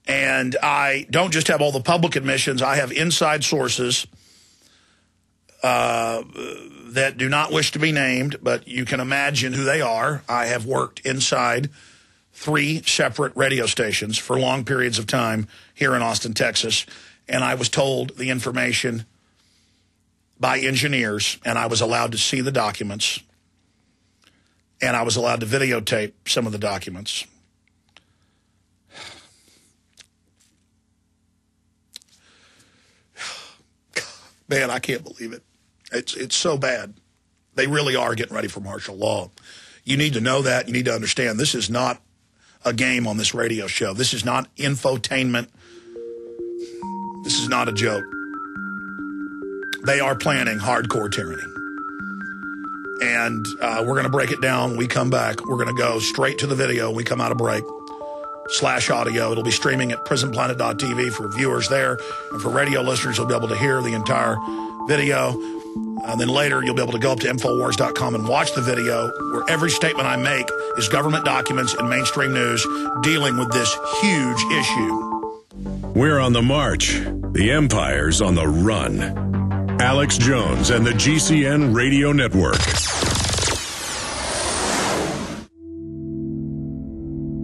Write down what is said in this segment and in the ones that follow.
And I don't just have all the public admissions. I have inside sources that do not wish to be named, but you can imagine who they are. I have worked inside 3 separate radio stations for long periods of time here in Austin, Texas, and I was told the information by engineers, and I was allowed to see the documents, and I was allowed to videotape some of the documents. Man, I can't believe it. It's so bad. They really are getting ready for martial law. You need to know that. You need to understand this is not a game on this radio show. This is not infotainment. This is not a joke. They are planning hardcore tyranny. And we're going to break it down when we come back. We're going to go straight to the video when we come out of break. /audio. It'll be streaming at prisonplanet.tv for viewers there. And for radio listeners, you'll be able to hear the entire video. And then later, you'll be able to go up to Infowars.com and watch the video where every statement I make is government documents and mainstream news dealing with this huge issue. We're on the march. The empire's on the run. Alex Jones and the GCN Radio Network.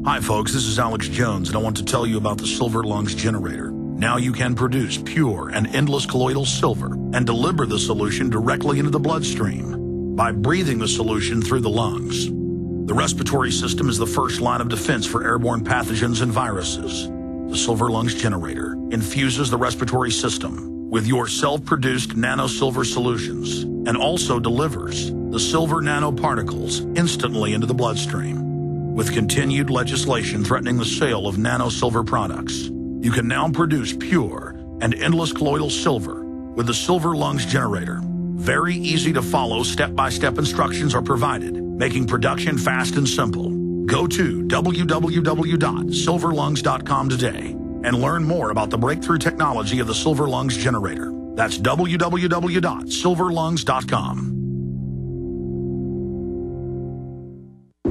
Hi, folks. This is Alex Jones, and I want to tell you about the Silver Lungs generator. Now you can produce pure and endless colloidal silver and deliver the solution directly into the bloodstream by breathing the solution through the lungs. The respiratory system is the first line of defense for airborne pathogens and viruses. The Silver Lungs generator infuses the respiratory system with your self-produced nano-silver solutions and also delivers the silver nanoparticles instantly into the bloodstream. With continued legislation threatening the sale of nano-silver products, you can now produce pure and endless colloidal silver with the Silver Lungs generator. Very easy to follow step-by-step instructions are provided, making production fast and simple. Go to www.silverlungs.com today and learn more about the breakthrough technology of the Silver Lungs generator. That's www.silverlungs.com.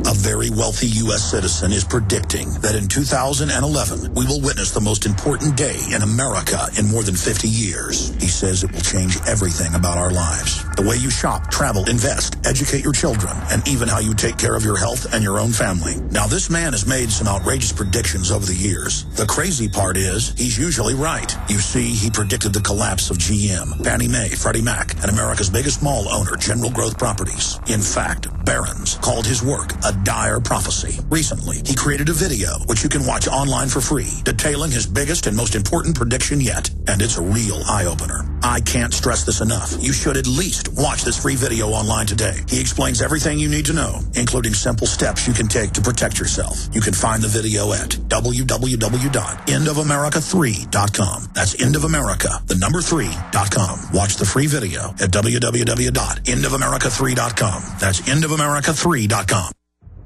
A very wealthy U.S. citizen is predicting that in 2011, we will witness the most important day in America in more than 50 years. He says it will change everything about our lives. The way you shop, travel, invest, educate your children, and even how you take care of your health and your own family. Now, this man has made some outrageous predictions over the years. The crazy part is, he's usually right. You see, he predicted the collapse of GM, Fannie Mae, Freddie Mac, and America's biggest mall owner, General Growth Properties. In fact, Barron's called his work a dire prophecy. Recently, he created a video, which you can watch online for free, detailing his biggest and most important prediction yet. And it's a real eye-opener. I can't stress this enough. You should at least watch this free video online today. He explains everything you need to know, including simple steps you can take to protect yourself. You can find the video at www.endofamerica3.com. That's endofamerica, the number 3.com. Watch the free video at www.endofamerica3.com. That's endofamerica3.com.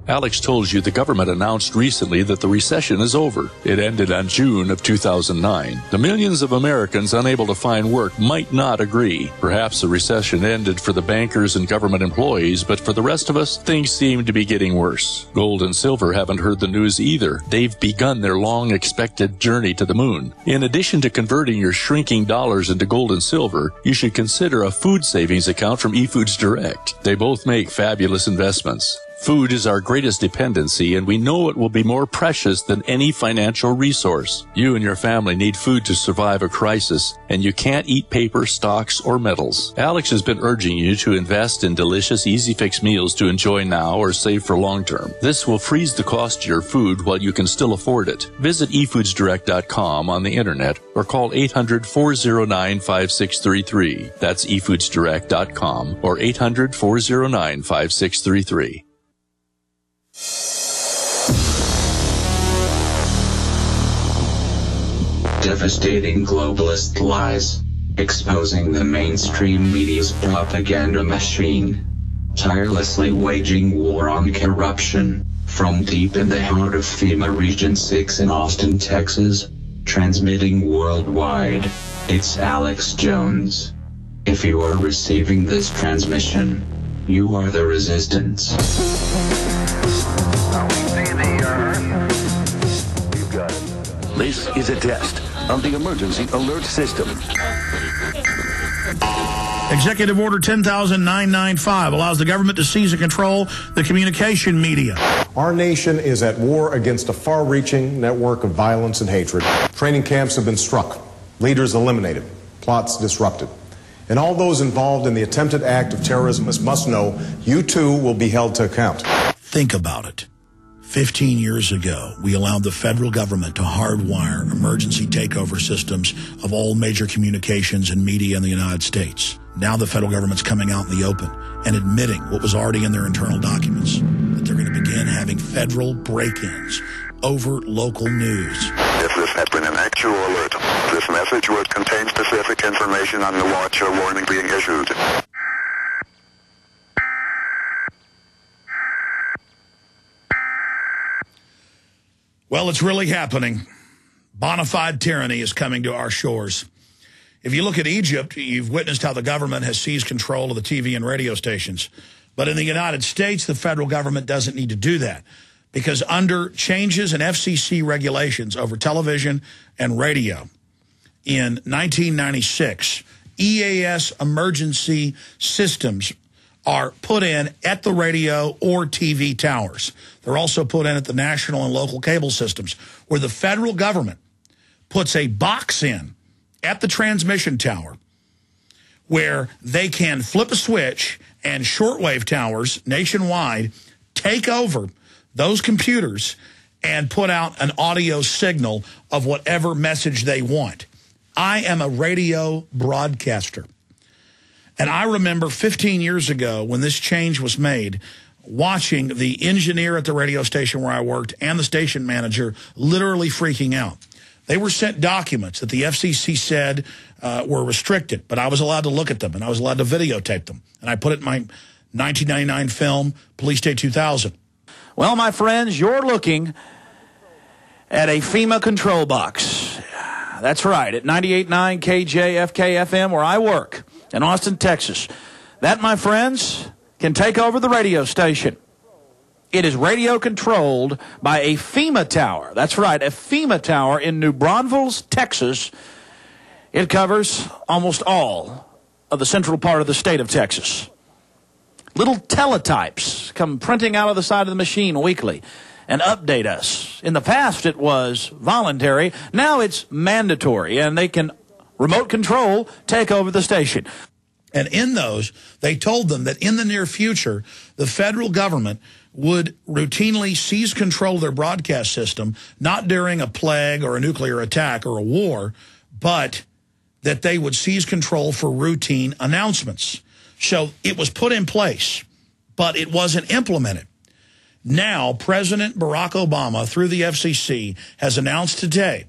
Alex told you the government announced recently that the recession is over. It ended on June of 2009. The millions of Americans unable to find work might not agree. Perhaps the recession ended for the bankers and government employees, but for the rest of us, things seem to be getting worse. Gold and silver haven't heard the news either. They've begun their long-expected journey to the moon. In addition to converting your shrinking dollars into gold and silver, you should consider a food savings account from eFoods Direct. They both make fabulous investments. Food is our greatest dependency, and we know it will be more precious than any financial resource. You and your family need food to survive a crisis, and you can't eat paper, stocks, or metals. Alex has been urging you to invest in delicious, easy-fix meals to enjoy now or save for long-term. This will freeze the cost of your food while you can still afford it. Visit eFoodsDirect.com on the internet or call 800-409-5633. That's eFoodsDirect.com or 800-409-5633. Devastating globalist lies, exposing the mainstream media's propaganda machine, tirelessly waging war on corruption, from deep in the heart of FEMA Region 6 in Austin, Texas, transmitting worldwide, it's Alex Jones. If you are receiving this transmission, you are the resistance. This is a test of the emergency alert system. Executive Order 10,995 allows the government to seize and control the communication media. Our nation is at war against a far-reaching network of violence and hatred. Training camps have been struck, leaders eliminated, plots disrupted. And all those involved in the attempted act of terrorism must know you too will be held to account. Think about it. 15 years ago, we allowed the federal government to hardwire emergency takeover systems of all major communications and media in the United States. Now the federal government's coming out in the open and admitting what was already in their internal documents, that they're going to begin having federal break-ins over local news. If this had been an actual alert, this message would contain specific information on the watch or warning being issued. Well, it's really happening. Bona fide tyranny is coming to our shores. If you look at Egypt, you've witnessed how the government has seized control of the TV and radio stations. But in the United States, the federal government doesn't need to do that, because under changes in FCC regulations over television and radio in 1996, EAS emergency systems are put in at the radio or TV towers. They're also put in at the national and local cable systems, where the federal government puts a box in at the transmission tower where they can flip a switch and shortwave towers nationwide take over those computers and put out an audio signal of whatever message they want. I am a radio broadcaster. And I remember 15 years ago when this change was made, watching the engineer at the radio station where I worked and the station manager literally freaking out. They were sent documents that the FCC said were restricted, but I was allowed to look at them and I was allowed to videotape them. And I put it in my 1999 film, Police Day 2000. Well, my friends, you're looking at a FEMA control box. That's right, at 98.9 KJFK-FM, where I work in Austin, Texas. That, my friends, can take over the radio station. It is radio controlled by a FEMA tower. That's right, a FEMA tower in New Braunfels, Texas. It covers almost all of the central part of the state of Texas. Little teletypes come printing out of the side of the machine weekly and update us. In the past, it was voluntary. Now it's mandatory, and they can remote control take over the station. And in those, they told them that in the near future, the federal government would routinely seize control of their broadcast system, not during a plague or a nuclear attack or a war, but that they would seize control for routine announcements. So it was put in place, but it wasn't implemented. Now, President Barack Obama, through the FCC, has announced today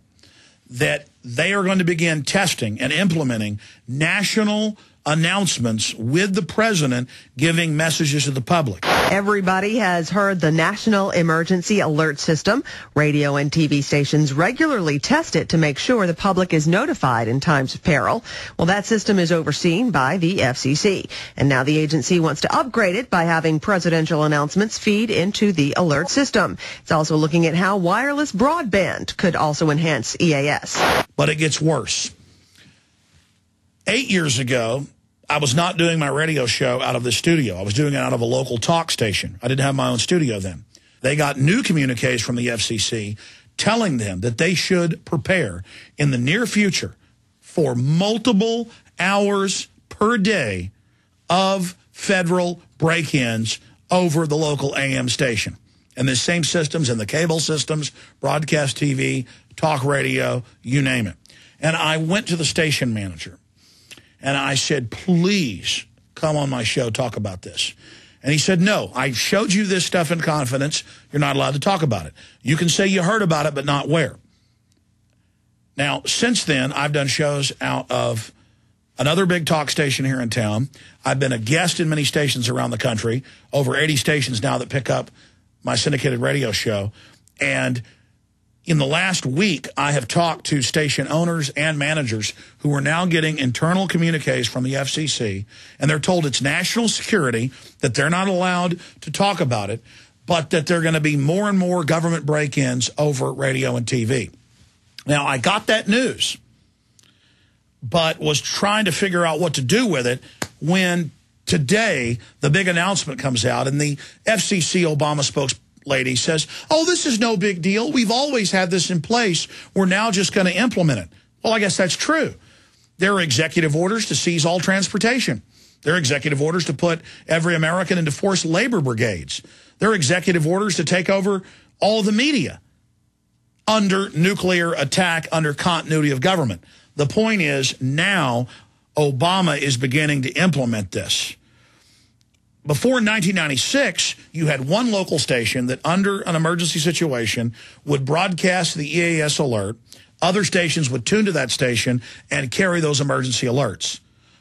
that they are going to begin testing and implementing national announcements with the president giving messages to the public. Everybody has heard the National Emergency Alert System. Radio and TV stations regularly test it to make sure the public is notified in times of peril. Well, that system is overseen by the FCC. And now the agency wants to upgrade it by having presidential announcements feed into the alert system. It's also looking at how wireless broadband could also enhance EAS. But it gets worse. 8 years ago, I was not doing my radio show out of the studio. I was doing it out of a local talk station. I didn't have my own studio then. They got new communiques from the FCC telling them that they should prepare in the near future for multiple hours per day of federal break-ins over the local AM station. And the same systems in the cable systems, broadcast TV, talk radio, you name it. And I went to the station manager. And I said, please come on my show, talk about this. And he said, no, I showed you this stuff in confidence. You're not allowed to talk about it. You can say you heard about it, but not where. Now, since then, I've done shows out of another big talk station here in town. I've been a guest in many stations around the country, over 80 stations now that pick up my syndicated radio show. And in the last week, I have talked to station owners and managers who are now getting internal communiques from the FCC, and they're told it's national security, that they're not allowed to talk about it, but that there are going to be more and more government break-ins over radio and TV. Now, I got that news, but was trying to figure out what to do with it when today the big announcement comes out and the FCC Obama spokeslady says, oh, this is no big deal. We've always had this in place. We're now just going to implement it. Well, I guess that's true. There are executive orders to seize all transportation. There are executive orders to put every American into forced labor brigades. There are executive orders to take over all of the media under nuclear attack, under continuity of government. The point is now Obama is beginning to implement this. Before 1996, you had one local station that under an emergency situation would broadcast the EAS alert. Other stations would tune to that station and carry those emergency alerts.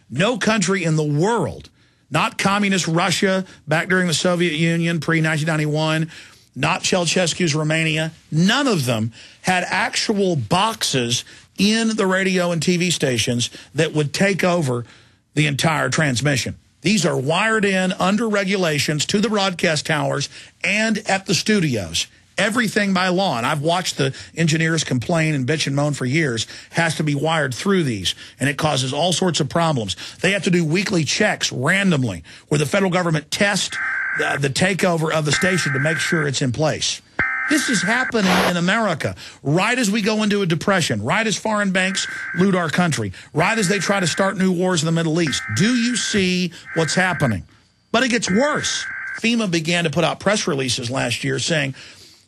No country in the world, not communist Russia back during the Soviet Union pre-1991, not Ceausescu's Romania, none of them had actual boxes in the radio and TV stations that would take over the entire transmission. These are wired in under regulations to the broadcast towers and at the studios. Everything by law, and I've watched the engineers complain and bitch and moan for years, has to be wired through these, and it causes all sorts of problems. They have to do weekly checks randomly where the federal government tests the takeover of the station to make sure it's in place. This is happening in America right as we go into a depression, right as foreign banks loot our country, right as they try to start new wars in the Middle East. Do you see what's happening? But it gets worse. FEMA began to put out press releases last year saying,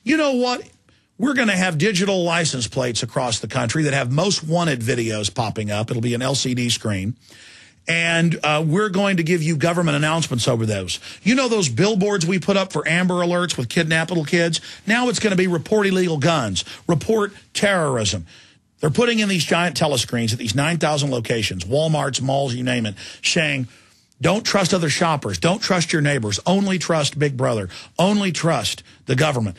you know what? We're going to have digital license plates across the country that have most wanted videos popping up. It'll be an LCD screen. And we're going to give you government announcements over those. You know those billboards we put up for Amber Alerts with kidnapped little kids? Now it's going to be report illegal guns, report terrorism. They're putting in these giant telescreens at these 9,000 locations, Walmarts, malls, you name it, saying, don't trust other shoppers. Don't trust your neighbors. Only trust Big Brother. Only trust the government.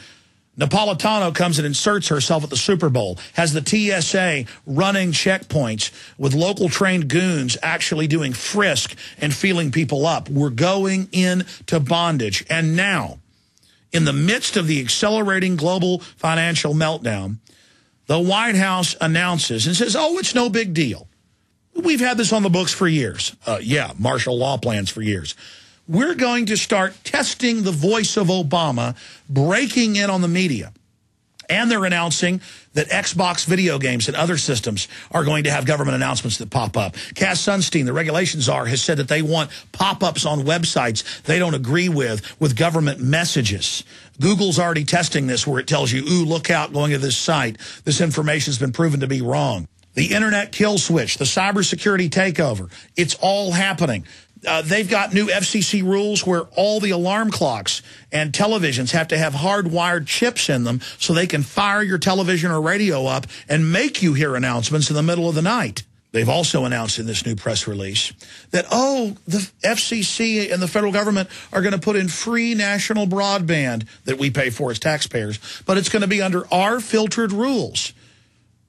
Napolitano comes and inserts herself at the Super Bowl, has the TSA running checkpoints with local trained goons actually doing frisk and feeling people up. We're going into bondage. And now, in the midst of the accelerating global financial meltdown, the White House announces and says, oh, it's no big deal. We've had this on the books for years. Yeah, martial law plans for years. We're going to start testing the voice of Obama, breaking in on the media. And they're announcing that Xbox video games and other systems are going to have government announcements that pop up. Cass Sunstein, the regulation czar, has said that they want pop-ups on websites they don't agree with government messages. Google's already testing this where it tells you, ooh, look out going to this site. This information's been proven to be wrong. The internet kill switch, the cybersecurity takeover, it's all happening. They've got new FCC rules where all the alarm clocks and televisions have to have hardwired chips in them so they can fire your television or radio up and make you hear announcements in the middle of the night. They've also announced in this new press release that, oh, the FCC and the federal government are going to put in free national broadband that we pay for as taxpayers, but it's going to be under our filtered rules.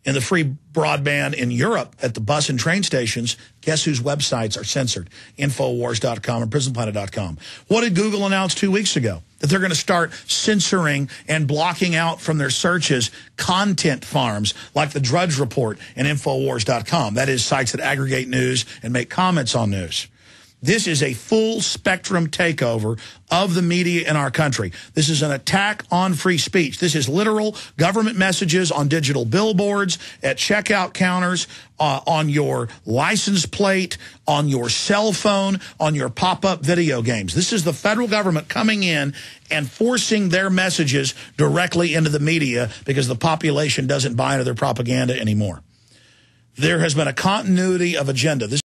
In the free broadband in Europe at the bus and train stations, guess whose websites are censored? Infowars.com and PrisonPlanet.com. What did Google announce 2 weeks ago? That they're going to start censoring and blocking out from their searches content farms like the Drudge Report and Infowars.com. That is sites that aggregate news and make comments on news. This is a full spectrum takeover of the media in our country. This is an attack on free speech. This is literal government messages on digital billboards, at checkout counters, on your license plate, on your cell phone, on your pop-up video games. This is the federal government coming in and forcing their messages directly into the media because the population doesn't buy into their propaganda anymore. There has been a continuity of agenda.